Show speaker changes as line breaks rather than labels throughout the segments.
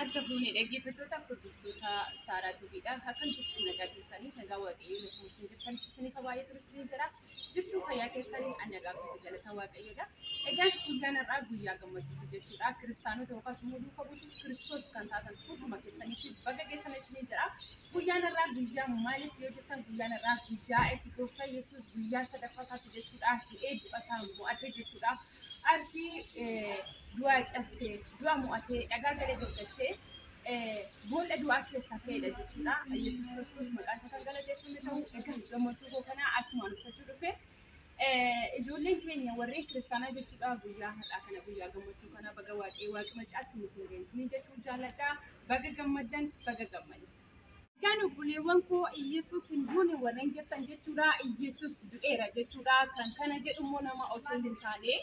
Akka fuunee dhaggeeffattoota furdiftoota Saaraa Tubiidha. Akkan jirtu nagaa keessanii nagaa waaqayyoo lafa isin jirtan isiniif baay'ee turisanii jira. Jirtu fayyaa keessanii nagaa fi galata waaqayyoodha. Egaan guyyaan irraa guyyaa gammachuuti jechuudha. Kiristaanota yookaas immoo duukaa buutuu Kiristoos kan taatan hunduma keessaniif baga geessan isinii jira. Guyyaan irraa guyyaa maaliif yoo jettan guyyaan irraa guyyaa itti gooftaa Yesuus guyyaa sadaffaa isaati jechuudha. Du'ee du'a isaa mo'atee jechuudha. Arfii du'a cabsee du'a mo'atee dhagaa galee gaggeessee boolla du'a keessaa ka'edha jechuudha. Yesuus Kiristoos maqaan isaa kan galateeffame ta'uu egaa gammachuu koo kana asumaan ibsachuu dhufe. Ijoolleen keenya warreen kiristaanaa jechuudha guyyaa har'aa kana guyyaa gammachuu kana baga waaqa macaatti isin geessanii jechuu jaalladha. Baga gammaddan baga gammaddan. Kan obboleewwan koo Yesuus hin duune warreen jettan jechuudha. Yesuus du'eera jechuudha. Kan kana jedhu immoo nama osoo hin taane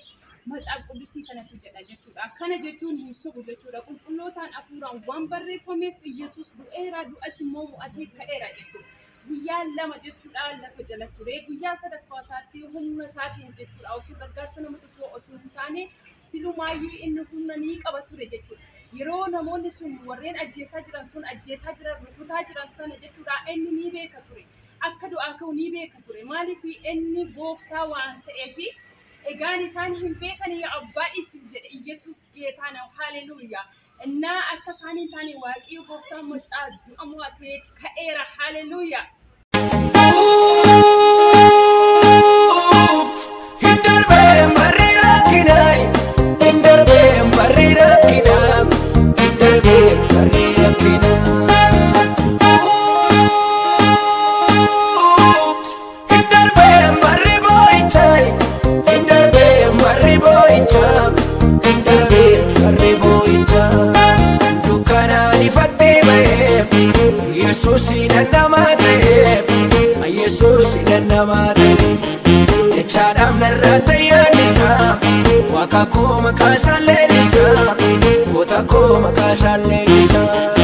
Masaaf Qudusii kanatu jedha jechuudha. Kana jechuun hin sobu jechuudha. Qulqullootaan hafuuraan waan barreeffameef Yesuus du'eera du'as immoo mo'atee ka'eera jechuudha. Guyyaa lama jechuudha lafa jala ture. Guyyaa sadaffaa isaatti humna isaatiin jechuudha. Osoo gargaarsa nama tokkoo osoo hin taane silumaayyuu inni humna ni qaba ture jechuudha. Yeroo namoonni sun warreen ajjeesaa jiran sun ajjeesaa jiran rukutaa jiran sana jechuudha inni ni beeka ture. Akka du'aa ka'u ni beeka ture. Maaliif inni gooftaa waan ta'eef egaan isaan hin beekani abbaa dhiisu jedhe Yesuus geetaa na haleluuyaa. Innaa akka isaan hin taane waaqayyo gooftaa macaa du'a mo'atee ka'eera haleluuyaa.
Waka koma kasha lelisa, kota koma kasha lelisa.